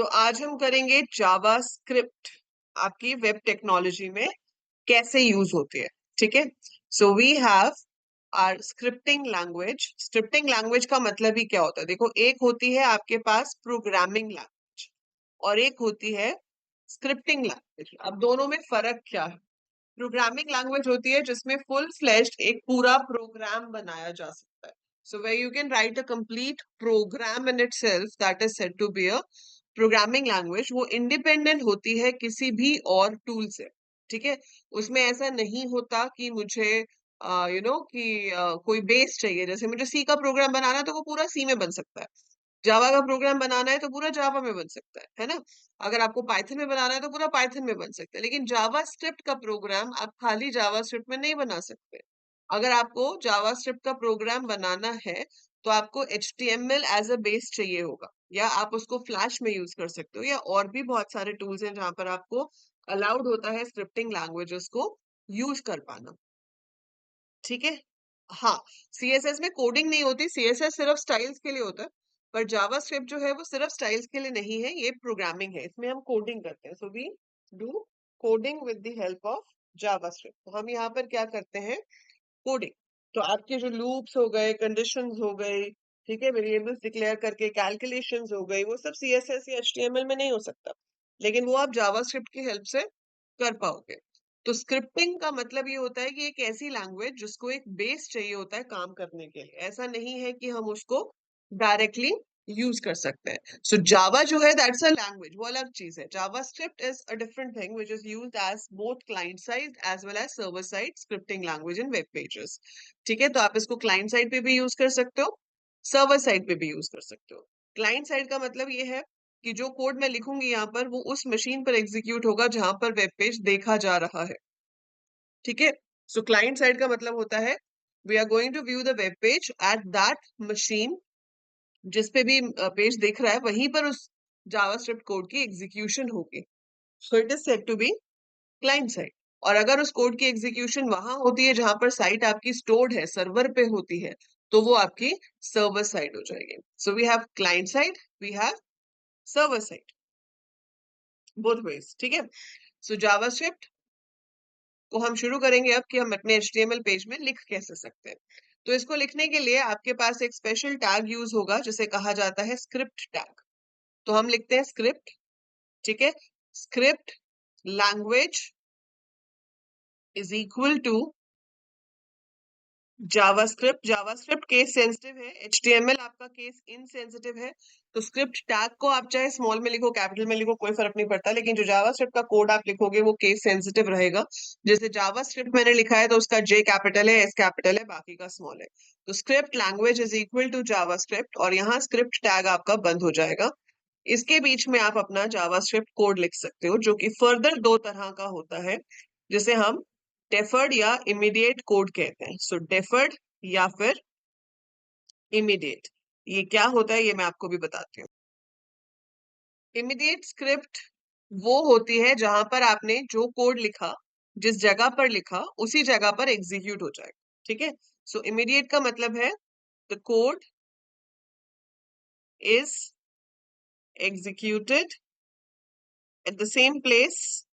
आज हम करेंगे जावा स्क्रिप्ट आपकी वेब टेक्नोलॉजी में कैसे यूज होती है। ठीक है, so we have are scripting language. Scripting language का मतलब ही क्या होता है? देखो, एक होती है आपके पास प्रोग्रामिंग लैंग्वेज और एक होती है स्क्रिप्टिंग लैंग्वेज। अब दोनों में फर्क क्या है? प्रोग्रामिंग लैंग्वेज होती है जिसमें फुल फ्लेश्ड एक पूरा प्रोग्राम बनाया जा सकता है। So where you can write a complete program in itself, that is said to be a programming language. वो इंडिपेंडेंट होती है किसी भी और टूल से। ठीक है, उसमें ऐसा नहीं होता कि मुझे कोई बेस चाहिए। जैसे मुझे सी का प्रोग्राम बनाना है तो वो पूरा सी में बन सकता है, जावा का प्रोग्राम बनाना है तो पूरा जावा में बन सकता है ना। अगर आपको पाइथन में बनाना है तो पूरा पाइथन में बन सकता है, लेकिन जावा स्क्रिप्ट का प्रोग्राम आप खाली जावा स्क्रिप्ट में नहीं बना सकते। अगर आपको जावा स्क्रिप्ट का प्रोग्राम बनाना है तो आपको HTML एज अ बेस चाहिए होगा, या आप उसको फ्लैश में यूज कर सकते हो, या और भी बहुत सारे टूल्स हैं जहां पर आपको अलाउड होता है स्क्रिप्टिंग लैंग्वेजेस को यूज कर पाना। ठीक है, हाँ, CSS में कोडिंग नहीं होती, CSS सिर्फ स्टाइल्स के लिए होता है। पर जावास्क्रिप्ट जो है वो सिर्फ स्टाइल्स के लिए नहीं है, ये प्रोग्रामिंग है, इसमें हम कोडिंग करते हैं। So we do coding with the help of JavaScript. तो हम यहाँ पर क्या करते हैं? कोडिंग। तो आपके जो लूप्स हो गए, कंडीशंस हो गई, ठीक है, वेरिएबल्स डिक्लेयर करके कैलकुलेशंस हो गई, वो सब CSS या HTML में नहीं हो सकता, लेकिन वो आप जावास्क्रिप्ट की हेल्प से कर पाओगे। तो स्क्रिप्टिंग का मतलब ये होता है कि एक ऐसी लैंग्वेज जिसको एक बेस चाहिए होता है काम करने के लिए। ऐसा नहीं है कि हम उसको डायरेक्टली यूज कर सकते हैं। सो जावा जो है दैट्स अ लैंग्वेज, वो अलग चीज है। JavaScript is a different thing which is used as both client side as well as server side scripting language in web pages. ठीक है, तो आप इसको क्लाइंट साइड पे भी यूज कर सकते हो, सर्वर साइड पे भी यूज कर सकते हो। क्लाइंट साइड का मतलब ये है कि जो कोड मैं लिखूंगी यहाँ पर वो उस मशीन पर एग्जीक्यूट होगा जहां पर वेब पेज देखा जा रहा है। ठीक है, सो क्लाइंट साइड का मतलब होता है we are going to view the web page at that machine, जिस पे भी पेज दिख रहा है वहीं पर उस जावास्क्रिप्ट कोड की एग्जीक्यूशन होगी। So it is said to be client side. और अगर उस कोड की एग्जीक्यूशन वहां होती है जहां पर साइट आपकी स्टोर्ड है, सर्वर पे होती है, तो वो आपकी सर्वर साइड हो जाएगी। So we have client side, we have server side, both ways. ठीक है, सो जावास्क्रिप्ट को हम शुरू करेंगे अब कि हम अपने HTML पेज में लिख कैसे सकते हैं। तो इसको लिखने के लिए आपके पास एक स्पेशल टैग यूज होगा जिसे कहा जाता है स्क्रिप्ट टैग। तो हम लिखते हैं स्क्रिप्ट। ठीक है, script language is equal to JavaScript. JavaScript case sensitive है, HTML आपका केस इनसेंसिटिव है। तो स्क्रिप्ट टैग को आप चाहे स्मॉल में लिखो, कैपिटल में लिखो, कोई फर्क नहीं पड़ता, लेकिन जो जावास्क्रिप्ट का कोड आप लिखोगे वो केस सेंसिटिव रहेगा। जैसे जावास्क्रिप्ट मैंने लिखा है तो उसका J कैपिटल है, S कैपिटल है, बाकी का स्मॉल है। तो script language is equal to JavaScript, और यहाँ स्क्रिप्ट टैग आपका बंद हो जाएगा। इसके बीच में आप अपना जावास्क्रिप्ट कोड लिख सकते हो, जो कि फर्दर दो तरह का होता है, जिसे हम डेफर्ड या इमीडिएट कोड कहते हैं। सो डेफर्ड या फिर इमीडिएट, ये क्या होता है ये मैं आपको भी बताती हूँ। इमीडिएट स्क्रिप्ट वो होती है जहां पर आपने जो कोड लिखा, जिस जगह पर लिखा उसी जगह पर एग्जीक्यूट हो जाएगा। ठीक है, सो इमीडिएट का मतलब है the code is executed at the same place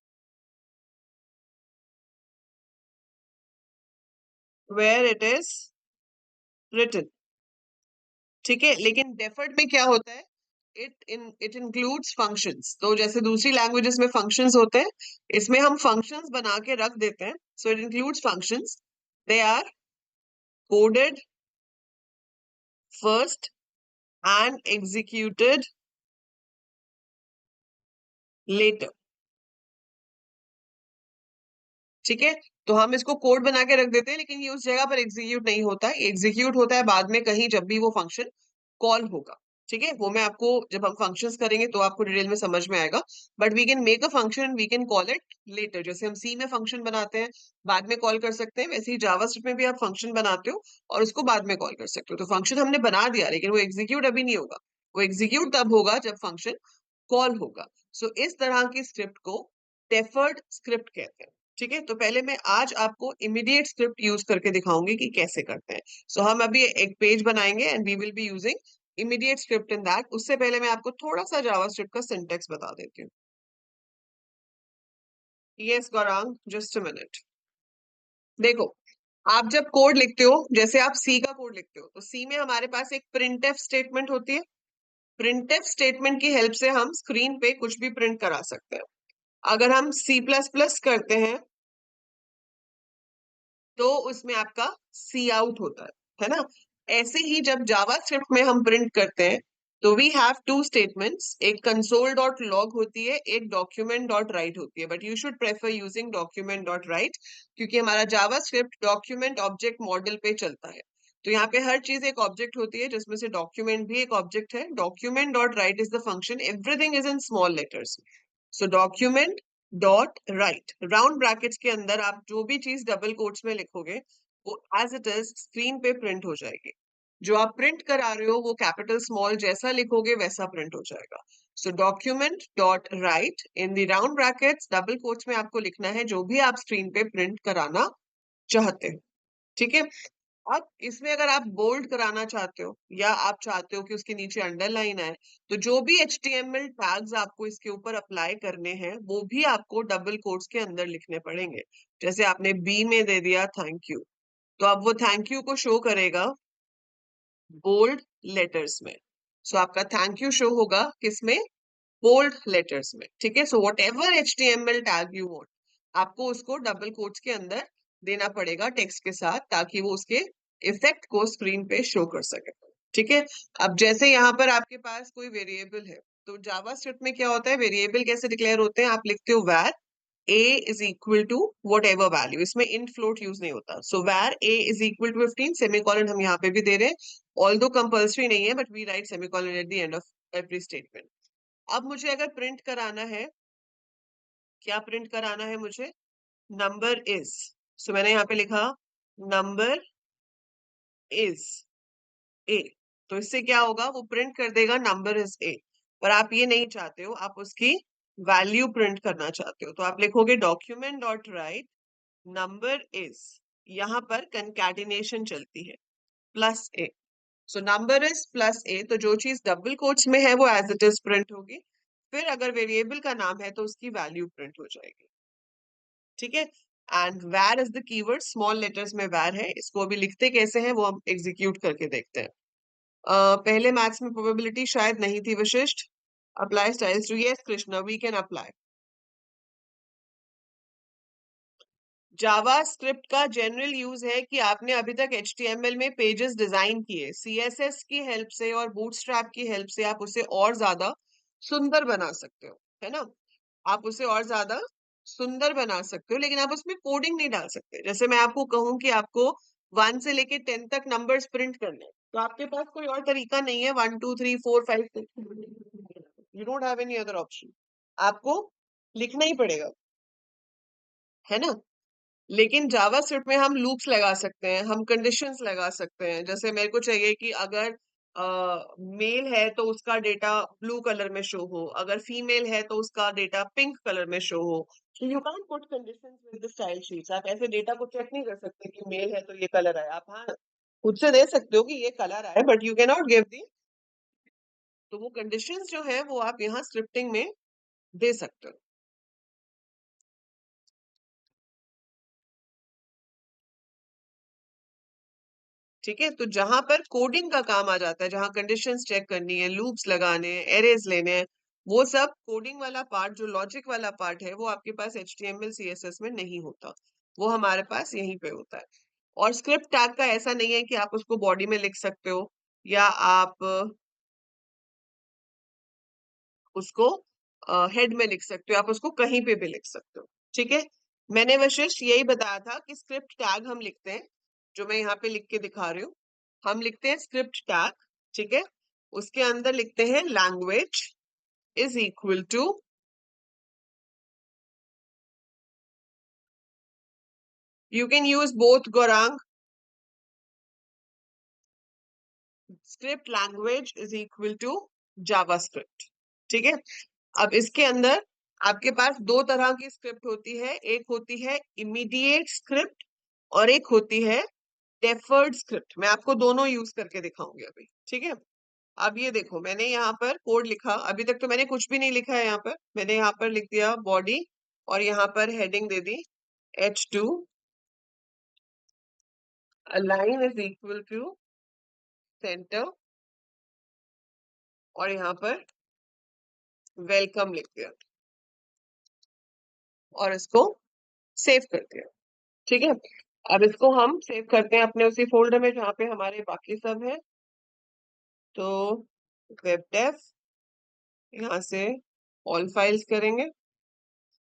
where it is written. ठीक है, लेकिन डेफर्ड में क्या होता है? It includes functions. तो जैसे दूसरी लैंग्वेजेस में फंक्शंस होते हैं, इसमें हम फंक्शंस बना के रख देते हैं। So it includes functions, they are coded first and executed later. ठीक है, तो हम इसको कोड बना के रख देते हैं, लेकिन ये उस जगह पर एग्जीक्यूट नहीं होता है, एग्जीक्यूट होता है बाद में कहीं जब भी वो फंक्शन कॉल होगा। ठीक है, वो मैं आपको जब हम फंक्शंस करेंगे तो आपको डिटेल में समझ में आएगा। But we can make a function and we can call it later. जैसे हम सी में फंक्शन बनाते हैं, बाद में कॉल कर सकते हैं, वैसे ही जावास्क्रिप्ट में भी आप फंक्शन बनाते हो और उसको बाद में कॉल कर सकते हो। तो फंक्शन हमने बना दिया, लेकिन वो एग्जीक्यूट अभी नहीं होगा। वो एग्जीक्यूट तब होगा जब फंक्शन कॉल होगा। सो इस तरह की स्क्रिप्ट को डेफर्ड स्क्रिप्ट कहते हैं। ठीक है, तो पहले मैं आज आपको इमीडिएट स्क्रिप्ट यूज करके दिखाऊंगी कि कैसे करते हैं। सो हम अभी एक पेज बनाएंगे and we will be using immediate script in that, उससे पहले मैं आपको थोड़ा सा जावास्क्रिप्ट का सिंटेक्स बता देती हूँ। Yes Gaurang, just a minute. देखो, आप जब कोड लिखते हो, जैसे आप सी का कोड लिखते हो, तो सी में हमारे पास एक प्रिंटफ स्टेटमेंट होती है। प्रिंटफ स्टेटमेंट की हेल्प से हम स्क्रीन पे कुछ भी प्रिंट करा सकते हैं। अगर हम सी प्लस प्लस करते हैं तो उसमें आपका सी आउट होता है ना। ऐसे ही जब जावास्क्रिप्ट में हम प्रिंट करते हैं तो वी हैव टू स्टेटमेंट्स, एक कंसोल डॉट लॉग होती है, एक डॉक्यूमेंट डॉट राइट होती है, but you should prefer using document dot right, क्योंकि हमारा जावास्क्रिप्ट डॉक्यूमेंट ऑब्जेक्ट मॉडल पे चलता है। तो यहाँ पे हर चीज एक ऑब्जेक्ट होती है, जिसमें से डॉक्यूमेंट भी एक ऑब्जेक्ट है। Document dot right is the function, everything is in small letters. So document dot right, round brackets के अंदर आप जो भी चीज डबल कोट्स में लिखोगे वो एज इट इज स्क्रीन पे प्रिंट हो जाएगी। जो आप प्रिंट करा रहे हो वो कैपिटल स्मॉल जैसा लिखोगे वैसा प्रिंट हो जाएगा। So document dot write in the round brackets double quotes में आपको लिखना है जो भी आप स्क्रीन पे प्रिंट कराना चाहते हो। ठीक है। अब इसमें अगर आप बोल्ड कराना चाहते हो या आप चाहते हो कि उसके नीचे अंडरलाइन आए, तो जो भी HTML टैग्स आपको इसके ऊपर अप्लाई करने हैं वो भी आपको डबल कोट्स के अंदर लिखने पड़ेंगे। जैसे आपने बी में दे दिया थैंक यू, तो अब वो थैंक यू को शो करेगा बोल्ड लेटर्स में। सो आपका थैंक यू शो होगा किसमें? बोल्ड लेटर्स में। ठीक है। So what ever HTML tag you want, आपको उसको डबल कोट्स के अंदर देना पड़ेगा टेक्स्ट के साथ, ताकि वो उसके इफेक्ट को स्क्रीन पे शो कर सके। ठीक है। अब जैसे यहाँ पर आपके पास कोई वेरिएबल है, तो जावास्क्रिप्ट में क्या होता है, वेरिएबल कैसे डिक्लेयर होते हैं? आप लिखते हो var a is equal to whatever value, इसमें इन फ्लोट यूज नहीं होता। So var a is equal to 15, semicolon हम यहाँ पे भी दे रहे हैं, ऑल्दो कंपल्सरी नहीं है, but we write semicolon at the end of every statement. अब मुझे अगर प्रिंट कराना है, क्या प्रिंट कराना है मुझे? Number is. सो मैंने यहाँ पे लिखा नंबर इज ए। तो इससे क्या होगा, वो प्रिंट कर देगा नंबर इज ए। पर आप ये नहीं चाहते हो, आप उसकी वैल्यू प्रिंट करना चाहते हो, तो आप लिखोगे document dot write number is, यहाँ पर कंकैटिनेशन चलती है, plus A. So number is plus A, तो जो चीज डबल कोट्स में है वो एज इट इज प्रिंट होगी। फिर अगर वेरिएबल का नाम है तो उसकी वैल्यू प्रिंट हो जाएगी। ठीक है। एंड वैर is the keyword, small letters में वैर है। इसको अभी लिखते कैसे हैं वो हम एग्जीक्यूट करके देखते हैं। पहले मैथ्स में प्रोबेबिलिटी शायद नहीं थी Vashishtha. Apply styles to, yes Krishna we can apply. JavaScript का जनरल यूज है कि आपने अभी तक HTML में पेजेस डिजाइन किए, CSS की हेल्प से और बूटस्ट्रैप की हेल्प से आप उसे और ज्यादा सुंदर बना सकते हो, है ना। आप उसे और ज्यादा सुंदर बना सकते हो, लेकिन आप उसमें कोडिंग नहीं डाल सकते। जैसे मैं आपको कहूं कि आपको 1 से लेके 10 तक नंबर्स प्रिंट करने हैं, तो आपके पास कोई और तरीका नहीं है 1 2 3 4 5 6, you don't have any other option, आपको लिखना ही पड़ेगा, है ना। लेकिन जावास्क्रिप्ट में हम लूप्स लगा सकते हैं, हम कंडीशंस लगा सकते हैं। जैसे मेरे को चाहिए कि अगर मेल है तो उसका डेटा ब्लू कलर में शो हो, अगर फीमेल है तो उसका डेटा पिंक कलर में शो हो। तो you can't put conditions with the style sheets. आप ऐसे डेटा को चेक नहीं कर सकते कि मेल है तो ये कलर है। आप हाँ खुद से दे सकते हो कि ये कलर है, but you can not give दी। तो वो कंडीशंस जो है वो आप यहाँ स्क्रिप्टिंग में दे सकते हो। ठीक है। तो जहां पर कोडिंग का काम आ जाता है, जहां कंडीशंस चेक करनी है, लूप्स लगाने हैं, एरेज लेने हैं, वो सब कोडिंग वाला पार्ट, जो लॉजिक वाला पार्ट है, वो आपके पास HTML CSS में नहीं होता, वो हमारे पास यहीं पे होता है। और स्क्रिप्ट टैग का ऐसा नहीं है कि आप उसको बॉडी में लिख सकते हो या आप उसको हेड में लिख सकते हो, आप उसको कहीं पे भी लिख सकते हो। ठीक है। मैंने वशिष्ठ यही बताया था कि स्क्रिप्ट टैग हम लिखते हैं, जो मैं यहाँ पे लिख के दिखा रही हूँ। हम लिखते हैं स्क्रिप्ट टैग। ठीक है। उसके अंदर लिखते हैं language is equal to, you can use both Gaurang, script language is equal to JavaScript. ठीक है। अब इसके अंदर आपके पास दो तरह की स्क्रिप्ट होती है, एक होती है इमीडिएट स्क्रिप्ट और एक होती है डेफर्ड स्क्रिप्ट। मैं आपको दोनों यूज करके दिखाऊंगी अभी। ठीक है। अब ये देखो, मैंने यहाँ पर कोड लिखा, अभी तक तो मैंने कुछ भी नहीं लिखा है यहाँ पर। मैंने यहाँ पर लिख दिया बॉडी और यहाँ पर हेडिंग दे दी H2, align is equal to center, और यहाँ पर वेलकम लिख दिया और इसको सेव कर दिया। ठीक है, अब इसको हम सेव करते हैं अपने उसी फोल्डर में जहाँ पे हमारे बाकी सब है। तो वेब डेव, यहाँ से ऑल फाइल्स करेंगे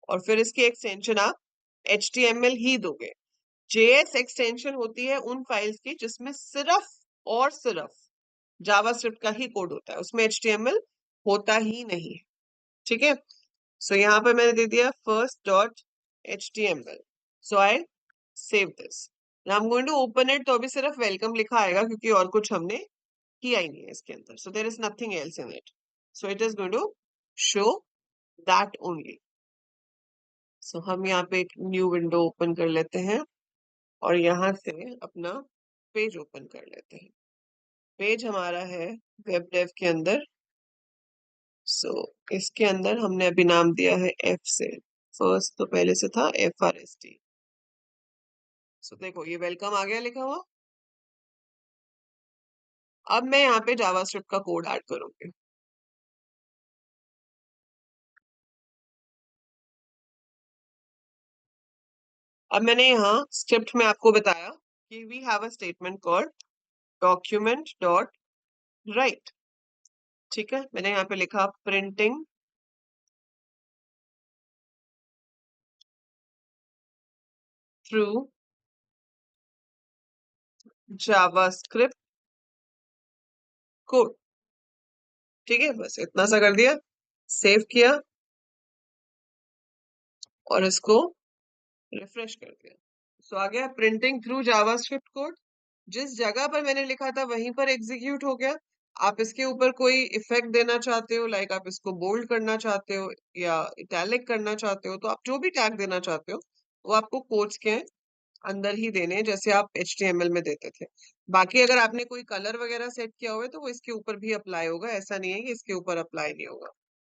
और फिर इसकी एक्सटेंशन आप HTML ही दोगे। JS एक्सटेंशन होती है उन फाइल्स की जिसमें सिर्फ और सिर्फ जावास्क्रिप्ट का ही कोड होता है, उसमें HTML होता ही नहीं है। ठीक है, सो यहाँ पर मैंने दे दिया first.html, so I save this. I am going to open it, तो अभी सिर्फ वेलकम लिखा आएगा क्योंकि और कुछ हमने किया ही नहीं है इसके अंदर, so there is nothing else in it, so it is going to show that only. So हम यहाँ पे एक न्यू विंडो ओपन कर लेते हैं और यहाँ से अपना पेज ओपन कर लेते हैं। पेज हमारा है वेब डेव के अंदर। सो इसके अंदर हमने अभी नाम दिया है F से, फर्स्ट तो पहले से था FRST। सो देखो ये वेलकम आ गया लिखा हुआ। अब मैं यहाँ पे जावास्क्रिप्ट का कोड ऐड करूंगी। अब मैंने यहाँ स्क्रिप्ट में आपको बताया कि we have a statement called document dot write. ठीक है, मैंने यहाँ पे लिखा प्रिंटिंग थ्रू जावास्क्रिप्ट कोड। ठीक है, बस इतना सा कर दिया, सेव किया और इसको रिफ्रेश कर दिया। सो आ गया प्रिंटिंग थ्रू जावास्क्रिप्ट कोड। जिस जगह पर मैंने लिखा था वहीं पर एग्जीक्यूट हो गया। आप इसके ऊपर कोई इफेक्ट देना चाहते हो, लाइक आप इसको बोल्ड करना चाहते हो या इटैलिक करना चाहते हो, तो आप जो भी टैग देना चाहते हो वो आपको कोड्स के अंदर ही देने हैं जैसे आप HTML में देते थे। बाकी अगर आपने कोई कलर वगैरह सेट किया हुआ है तो वो इसके ऊपर भी अप्लाई होगा, ऐसा नहीं है कि इसके ऊपर अप्लाई नहीं होगा।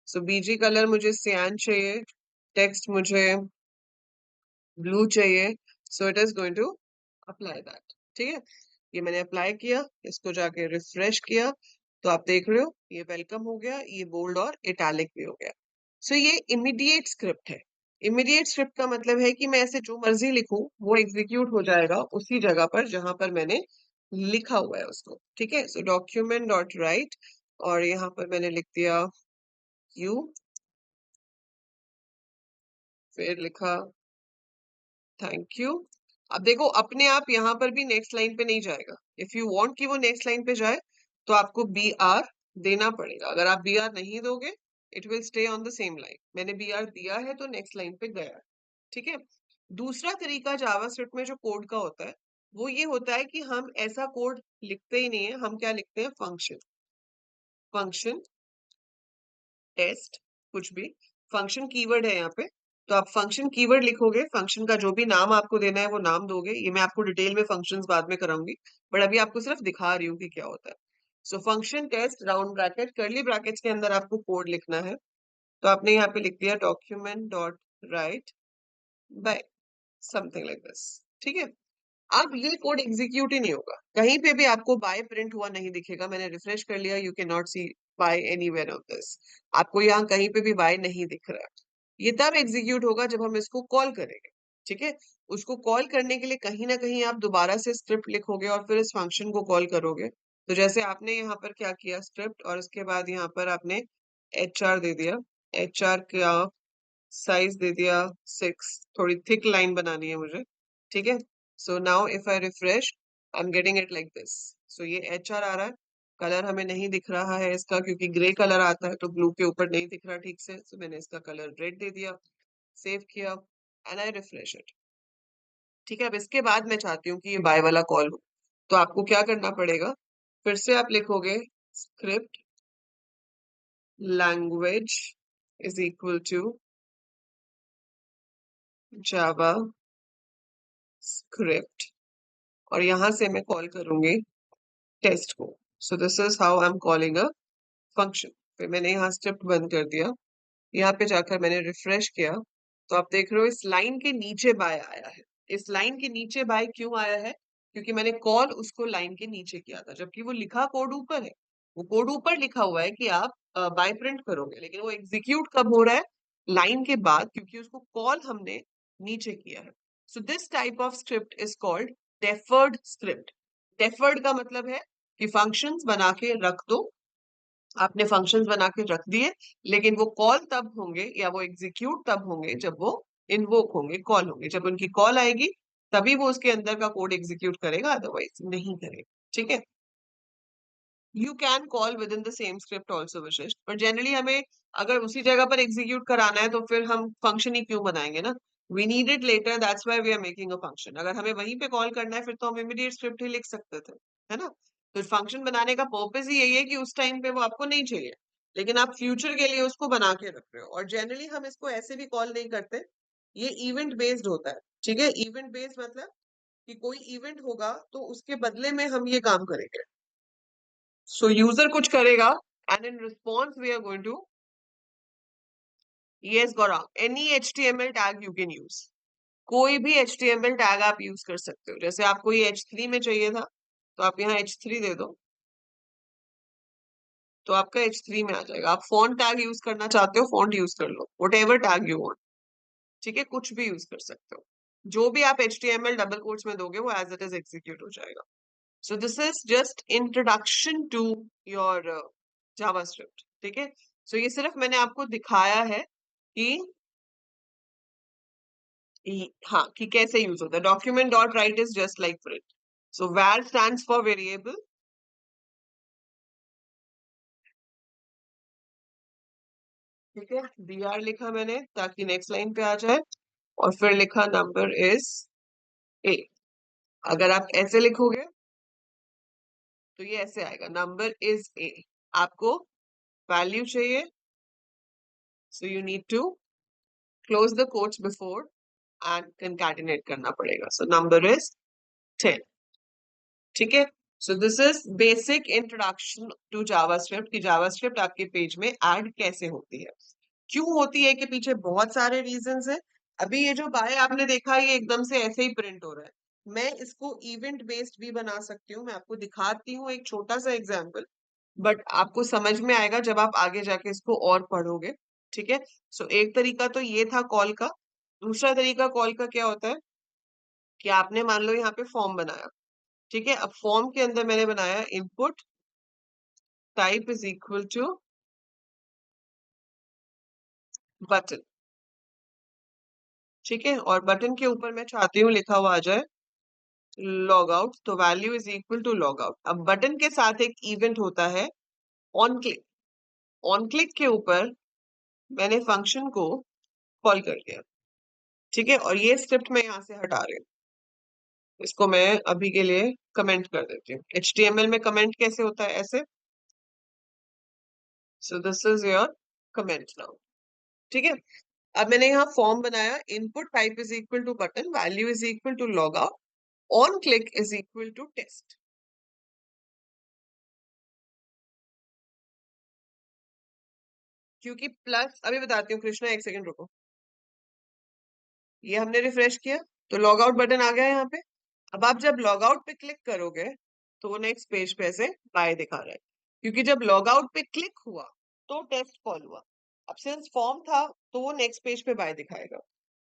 सो BG कलर मुझे सियान चाहिए, टेक्स्ट मुझे ब्लू चाहिए, so it is going to apply that. ठीक है, ये मैंने अप्लाई किया, इसको जाके रिफ्रेश किया तो आप देख रहे हो ये वेलकम हो गया, ये बोल्ड और इटैलिक भी हो गया। सो ये इमीडिएट स्क्रिप्ट है। इमीडिएट स्क्रिप्ट का मतलब है कि मैं ऐसे जो मर्जी लिखूं वो एग्जीक्यूट हो जाएगा उसी जगह पर जहां पर मैंने लिखा हुआ है उसको। ठीक है, सो डॉक्यूमेंट डॉट राइट और यहाँ पर मैंने लिख दिया यू, फिर लिखा थैंक यू। अब देखो अपने आप यहाँ पर भी नेक्स्ट लाइन पे नहीं जाएगा। इफ यू वांट कि वो नेक्स्ट लाइन पे जाए तो आपको BR देना पड़ेगा। अगर आप BR नहीं दोगे it will stay on the same line. मैंने BR दिया है तो नेक्स्ट लाइन पे गया। ठीक है, दूसरा तरीका जावास्क्रिप्ट में जो कोड का होता है वो ये होता है कि हम ऐसा कोड लिखते ही नहीं है, हम क्या लिखते हैं, फंक्शन। फंक्शन टेस्ट, कुछ भी फंक्शन कीवर्ड है यहाँ पे, तो आप फंक्शन कीवर्ड लिखोगे, फंक्शन का जो भी नाम आपको देना है वो नाम दोगे। ये मैं आपको डिटेल में फंक्शंस बाद में कराऊंगी, बट अभी आपको सिर्फ दिखा रही हूँ कि क्या होता है। So function test round bracket curly brackets के अंदर आपको कोड लिखना है। तो आपने यहाँ पे लिख दिया document dot write by something like this. ठीक है, अब ये कोड एग्जीक्यूट ही नहीं होगा, कहीं पे भी आपको बाय प्रिंट हुआ नहीं दिखेगा। मैंने रिफ्रेश कर लिया, you can not see by anywhere of this. आपको यहाँ कहीं पे भी बाय नहीं दिख रहा है। ये तब एग्जीक्यूट होगा जब हम इसको कॉल करेंगे। ठीक है, उसको कॉल करने के लिए कहीं ना कहीं आप दोबारा से स्क्रिप्ट लिखोगे और फिर इस फंक्शन को कॉल करोगे। तो जैसे आपने यहाँ पर क्या किया, स्क्रिप्ट और उसके बाद यहाँ पर आपने HR दे दिया। HR का साइज दे दिया 6, थोड़ी थिक लाइन बनानी है मुझे। ठीक है, so now if I refresh I am getting it like this. So ये HR आ रहा है। कलर हमें नहीं दिख रहा है इसका क्योंकि ग्रे कलर आता है तो ब्लू के ऊपर नहीं दिख रहा ठीक से, सो मैंने इसका कलर रेड दे दिया, सेव किया एंड आई रिफ्रेश इट। ठीक है, अब इसके बाद मैं चाहती हूँ कि ये बाय वाला कॉल हो, तो आपको क्या करना पड़ेगा, फिर से आप लिखोगे script language is equal to JavaScript और यहां से मैं कॉल करूंगी टेस्ट को। So this is how I am calling a function. फिर मैंने यहाँ स्क्रिप्ट बंद कर दिया, यहाँ पे जाकर मैंने रिफ्रेश किया, तो आप देख रहे हो इस लाइन के नीचे बाय आया है। इस लाइन के नीचे बाय क्यों आया है? क्योंकि मैंने कॉल उसको लाइन के नीचे किया था, जबकि वो लिखा कोड ऊपर है। वो कोड ऊपर लिखा हुआ है कि आप बाय प्रिंट करोगे, लेकिन वो एग्जीक्यूट कब हो रहा है? लाइन के बाद, क्योंकि उसको कॉल हमने नीचे किया है। So this type of script is called deferred script. Deferred का मतलब है कि फंक्शंस बना के रख दो, आपने फंक्शंस बना के रख दिए, लेकिन वो कॉल तब होंगे या वो एग्जीक्यूट तब होंगे जब वो इन्वोक होंगे, कॉल होंगे। जब उनकी कॉल आएगी तभी वो उसके अंदर का कोड एग्जीक्यूट करेगा, अदरवाइज नहीं करेगा। ठीक है, you can call with in the same script also विशिष्ट, पर जनरली हमें अगर उसी जगह पर एग्जीक्यूट कराना है तो फिर हम फंक्शन ही क्यों बनाएंगे ना। We need it later, that's why we are making a function. अगर हमें वहीं पे कॉल करना है फिर तो हम इमीडिएट स्क्रिप्ट ही लिख सकते थे, है ना। तो फंक्शन बनाने का पर्पस ही यही है कि उस टाइम पे वो आपको नहीं चाहिए, लेकिन आप फ्यूचर के लिए उसको बना के रख रहे हो। और जनरली हम इसको ऐसे भी कॉल नहीं करते, ये इवेंट बेस्ड होता है। ठीक है, इवेंट बेस्ड मतलब कि कोई इवेंट होगा तो उसके बदले में हम ये काम करेंगे। सो यूजर कुछ करेगा and in response we are going to, yes Gaurav, any HTML tag you can use. कोई भी HTML टैग आप यूज कर सकते हो। जैसे आपको ये H3 में चाहिए था, तो आप यहाँ H3 दे दो, तो आपका H3 में आ जाएगा। आप फॉन्ट टैग यूज करना चाहते हो, फॉन्ट यूज कर लो, whatever tag you want. ठीक है, कुछ भी यूज कर सकते हो। जो भी आप HTML डबल कोट्स में दोगे वो एज इट इज एग्जीक्यूट हो जाएगा। So this is just introduction to your JavaScript. ठीक है, सो ये सिर्फ मैंने आपको दिखाया है कि हाँ, कि कैसे यूज होता है। Document dot right is just like print. So var stands for variable. ठीक है, br लिखा मैंने ताकि नेक्स्ट लाइन पे आ जाए, और फिर लिखा नंबर इज a। अगर आप ऐसे लिखोगे तो ये ऐसे आएगा, नंबर इज a। आपको वैल्यू चाहिए, so you need to close the quotes before and concatenate करना पड़ेगा। So number is 10। ठीक है, so this is basic introduction to JavaScript कि जावास्क्रिप्ट आपके पेज में ऐड कैसे होती है। क्यों होती है कि पीछे बहुत सारे रीजंस हैं। अभी ये जो बाय आपने देखा ये एकदम से ऐसे ही प्रिंट हो रहा है। मैं इसको इवेंट बेस्ड भी बना सकती हूँ। मैं आपको दिखाती हूँ एक छोटा सा एग्जांपल, बट आपको समझ में आएगा जब आप आगे जाके इसको और पढ़ोगे। ठीक है, सो एक तरीका तो ये था कॉल का। दूसरा तरीका कॉल का क्या होता है कि आपने मान लो यहाँ पे फॉर्म बनाया। ठीक है, अब फॉर्म के अंदर मैंने बनाया input type is equal to button. ठीक है, और बटन के ऊपर मैं चाहती हूँ लिखा हुआ आ जाए लॉग आउट, तो value is equal to log out. अब बटन के साथ एक इवेंट होता है ऑन क्लिक। ऑन क्लिक के ऊपर मैंने फंक्शन को कॉल कर दिया। ठीक है, और ये स्क्रिप्ट मैं यहाँ से हटा रही हूँ। इसको मैं अभी के लिए कमेंट कर देती हूँ। HTML में कमेंट कैसे होता है? ऐसे। So this is your comment now. ठीक है, अब मैंने यहाँ फॉर्म बनाया, input type is equal to button, value is equal to log out, on click is equal to test. क्योंकि प्लस, अभी बताती हूँ कृष्णा, एक सेकंड रुको। ये हमने रिफ्रेश किया तो लॉग आउट बटन आ गया यहाँ पे। अब आप जब लॉग आउट पे क्लिक करोगे तो वो नेक्स्ट पेज पे ऐसे बाय दिखा रहा है, क्योंकि जब लॉग आउट पे क्लिक हुआ तो टेस्ट कॉल हुआ। अब सिंस फॉर्म था तो वो नेक्स्ट पेज पे बाय दिखाएगा।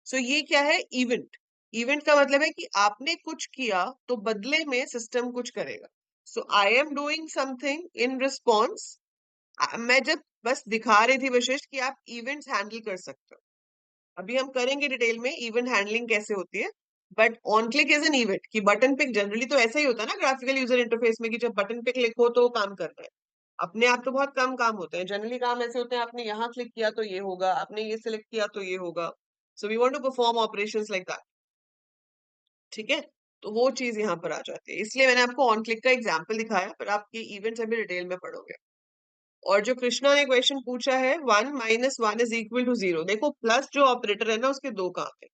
सो ये क्या है? इवेंट। इवेंट का मतलब है कि आपने कुछ किया तो बदले में सिस्टम कुछ करेगा। So I am doing something in response. मैं जब बस दिखा रही थी विशिष्ट कि आप इवेंट्स हैंडल कर सकते हो। अभी हम करेंगे डिटेल में इवेंट हैंडलिंग कैसे होती है। But on click is an event कि बटन पे जनरली तो ऐसा ही होता है ना ग्राफिकल यूजर इंटरफेस में, कि जब बटन पे क्लिक हो तो वो काम कर रहा है। अपने आप तो बहुत कम काम होते हैं, जनरली काम ऐसे होते हैं आपने यहाँ क्लिक किया तो ये होगा, आपने ये सिलेक्ट किया तो ये होगा। So we want to perform operations like that. ठीक है, तो वो चीज यहाँ पर आ जाती है, इसलिए मैंने आपको ऑन क्लिक का एग्जाम्पल दिखाया, पर आप ये इवेंट्स अभी डिटेल में पढ़ोगे। और जो कृष्णा ने क्वेश्चन पूछा है 1 - 1 इज इक्वल टू 0, देखो प्लस जो ऑपरेटर है ना उसके दो काम है।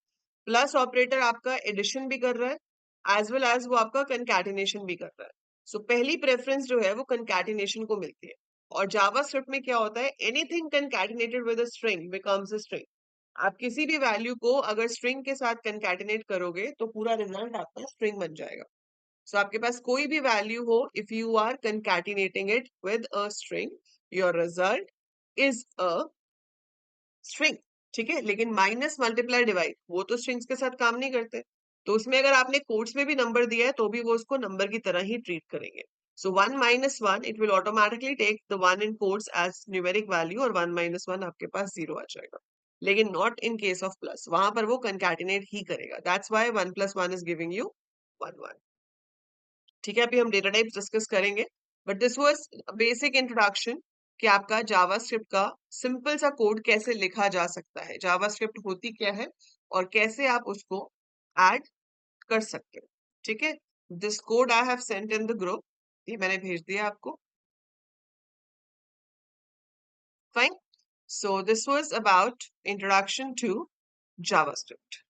प्लस ऑपरेटर आपका एडिशन भी कर रहा है, एज वेल एज वो आपका कंकैटिनेशन भी कर रहा है। सो पहली प्रेफरेंस जो है वो कंकैटिनेशन को मिलती है। और जावास्क्रिप्ट में क्या होता है, anything concatenated with a string becomes a string. आप किसी भी वैल्यू को अगर स्ट्रिंग के साथ कंकैटिनेट करोगे तो पूरा रिजल्ट आपका स्ट्रिंग बन जाएगा। सो आपके पास कोई भी वैल्यू हो, if you are concatenating it with a string, your result is a string. ठीक है, लेकिन माइनस मल्टीप्लाई डिवाइड वो तो स्ट्रिंग्स के साथ काम नहीं करते। तो उसमें अगर आपने कोट्स में भी नंबर दिया है तो भी वो उसको नंबर की तरह ही ट्रीट करेंगे। So 1 - 1 it will automatically take the 1 in quotes as numeric value, और 1 - 1 आपके पास 0 आ जाएगा। लेकिन not in case of plus, वहां पर वो कंकैटिनेट ही करेगा। That's why 1 + 1 is giving you 1 1। ठीक है, अभी हम डेटा टाइप्स डिस्कस करेंगे, but this was basic introduction कि आपका जावास्क्रिप्ट का सिंपल सा कोड कैसे लिखा जा सकता है, जावास्क्रिप्ट होती क्या है और कैसे आप उसको ऐड कर सकते हो। ठीक है, this code I have sent in the group, ये मैंने भेज दिया आपको। Fine, so this was about introduction to JavaScript.